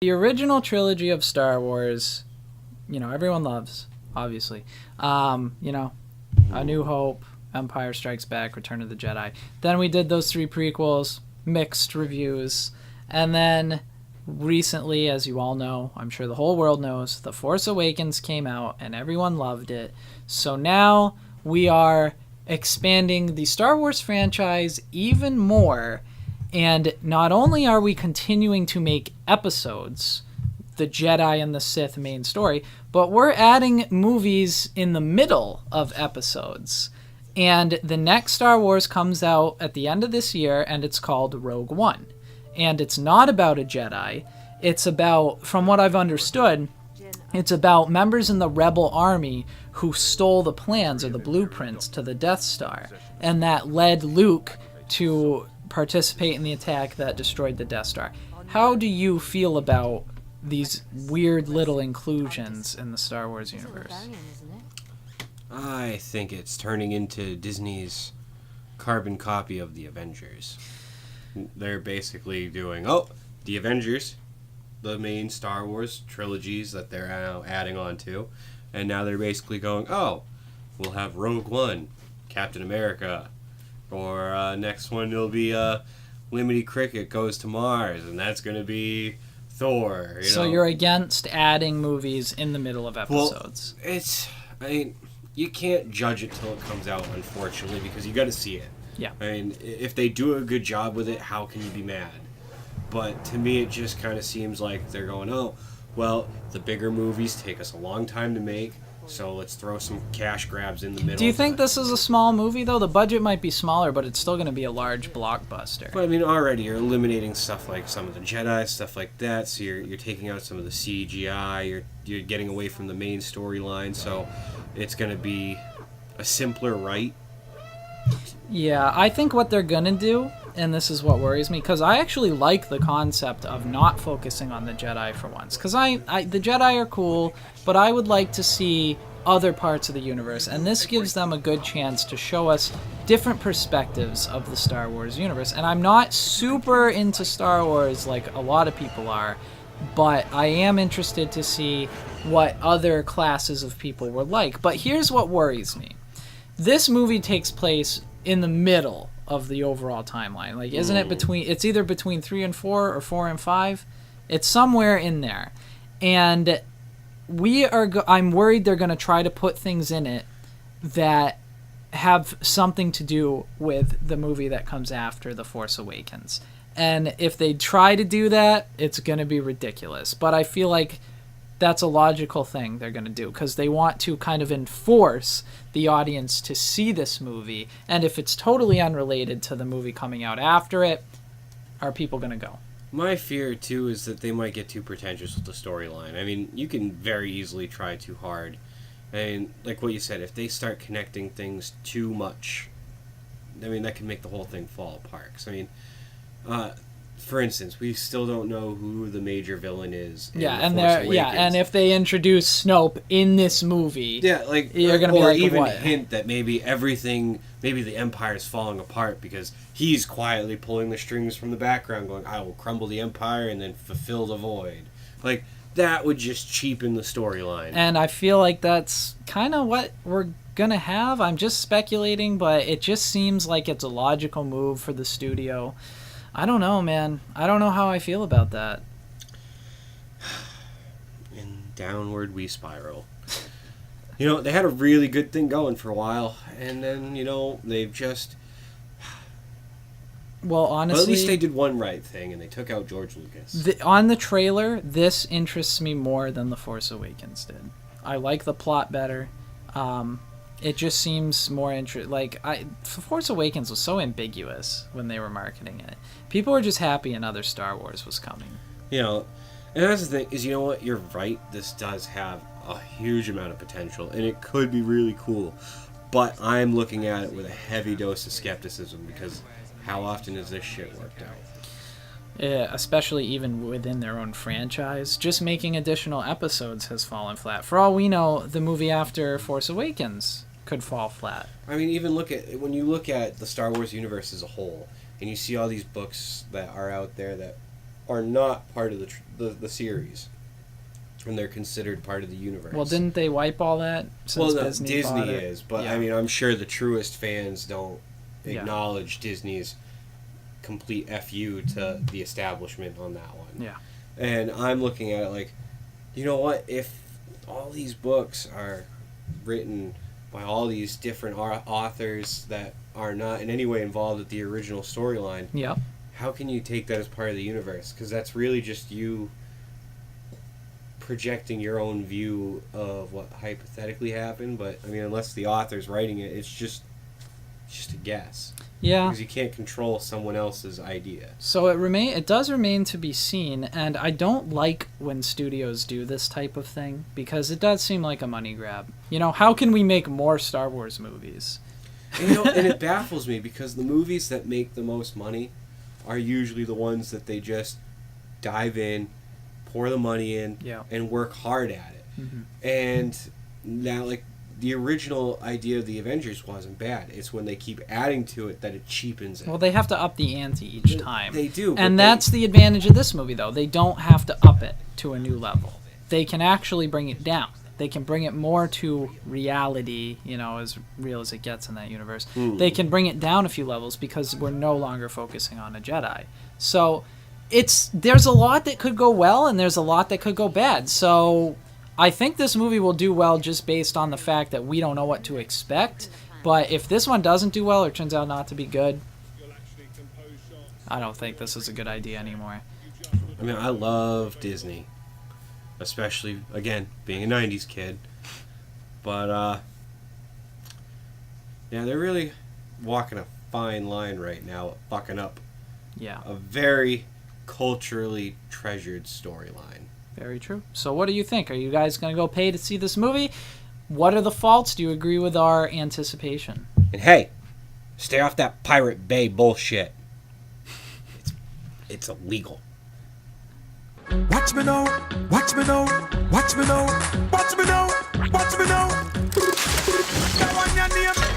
The original trilogy of Star Wars, everyone loves, obviously. A New Hope, Empire Strikes Back, Return of the Jedi. Then we did those 3 prequels, mixed reviews. And then recently, as you all know, I'm sure the whole world knows, The Force Awakens came out and everyone loved it. So now we are expanding the Star Wars franchise even more. And not only are we continuing to make episodes, the Jedi and the Sith main story, but we're adding movies in the middle of episodes. And the next Star Wars comes out at the end of this year, and it's called Rogue One. And it's not about a Jedi. It's about, from what I've understood, it's about members in the Rebel Army who stole the plans or the blueprints to the Death Star. And that led Luke to participate in the attack that destroyed the Death Star. How do you feel about these weird little inclusions in the Star Wars universe? I think it's turning into Disney's carbon copy of the Avengers. They're basically doing, the Avengers, the main Star Wars trilogies that they're now adding on to, and now they're basically going, we'll have Rogue One, Captain America, or next one will be Lemony Cricket Goes to Mars, and that's going to be Thor. So you're against adding movies in the middle of episodes? Well, you can't judge it till it comes out, unfortunately, because you got to see it. Yeah. If they do a good job with it, how can you be mad? But to me, it just kind of seems like they're going, the bigger movies take us a long time to make, so let's throw some cash grabs in the middle. Do you think this is a small movie, though? The budget might be smaller, but it's still going to be a large blockbuster. But already you're eliminating stuff like some of the Jedi, stuff like that, so you're taking out some of the CGI, you're getting away from the main storyline, so it's going to be a simpler write. Yeah, I think what they're going to do, and this is what worries me, because I actually like the concept of not focusing on the Jedi for once. Because the Jedi are cool, but I would like to see other parts of the universe, and this gives them a good chance to show us different perspectives of the Star Wars universe. And I'm not super into Star Wars like a lot of people are, but I am interested to see what other classes of people were like. But here's what worries me. This movie takes place in the middle of the overall timeline. Like, isn't it it's either between 3 and 4 or 4 and 5? It's somewhere in there. And I'm worried they're going to try to put things in it that have something to do with the movie that comes after The Force Awakens. And if they try to do that, it's going to be ridiculous. But I feel like that's a logical thing they're going to do, because they want to kind of enforce the audience to see this movie. And if it's totally unrelated to the movie coming out after it, are people going to go? My fear, too, is that they might get too pretentious with the storyline. You can very easily try too hard. Like what you said, if they start connecting things too much, that can make the whole thing fall apart. 'Cause, for instance, we still don't know who the major villain is. And if they introduce Snoke in this movie, you're gonna be like, even what? Hint that maybe the Empire is falling apart because he's quietly pulling the strings from the background, going, "I will crumble the Empire and then fulfill the void." Like, that would just cheapen the storyline. And I feel like that's kind of what we're gonna have. I'm just speculating, but it just seems like it's a logical move for the studio. I don't know, man. I don't know how I feel about that. And downward we spiral. They had a really good thing going for a while, and then, they've just... Well, honestly... But at least they did one right thing, and they took out George Lucas. On the trailer, this interests me more than The Force Awakens did. I like the plot better. It just seems more interesting. Force Awakens was so ambiguous when they were marketing it. People were just happy another Star Wars was coming. And that's the thing, is, what? You're right. This does have a huge amount of potential, and it could be really cool. But I'm looking at it with a heavy dose of skepticism, because how often has this shit worked out? Yeah, especially even within their own franchise. Just making additional episodes has fallen flat. For all we know, the movie after Force Awakens could fall flat. Even when you look at the Star Wars universe as a whole, and you see all these books that are out there that are not part of the series, and they're considered part of the universe. Well, didn't they wipe all that since Disney bought it? is, but Yeah. I mean, I'm sure the truest fans don't acknowledge Disney's complete FU to the establishment on that one. Yeah. And I'm looking at it like, you know what? If all these books are written by all these different authors that are not in any way involved with the original storyline, Yep. how can you take that as part of the universe? Because that's really just you projecting your own view of what hypothetically happened. But I mean, unless the author's writing it, it's just a guess. Yeah. Because you can't control someone else's idea. So it does remain to be seen, and I don't like when studios do this type of thing because it does seem like a money grab. You know, how can we make more Star Wars movies? And, you know, and it baffles me because the movies that make the most money are usually the ones that they just dive in, pour the money in, and work hard at it. Mm-hmm. And now, like, the original idea of the Avengers wasn't bad. It's when they keep adding to it that it cheapens it. Well, they have to up the ante each time. They do. And that's the advantage of this movie, though. They don't have to up it to a new level. They can actually bring it down. They can bring it more to reality, you know, as real as it gets in that universe. They can bring it down a few levels because we're no longer focusing on a Jedi. So there's a lot that could go well and there's a lot that could go bad. So I think this movie will do well just based on the fact that we don't know what to expect. But if this one doesn't do well or turns out not to be good, I don't think this is a good idea anymore. I mean, I love Disney. Especially, again, being a 90s kid. But, yeah, they're really walking a fine line right now of fucking up a very culturally treasured storyline. Very true. So what do you think? Are you guys going to go pay to see this movie? What are the faults? Do you agree with our anticipation? And hey, stay off that Pirate Bay bullshit. It's illegal. Watch me now, watch me now, watch me now, watch me now, watch me now. Go on your name.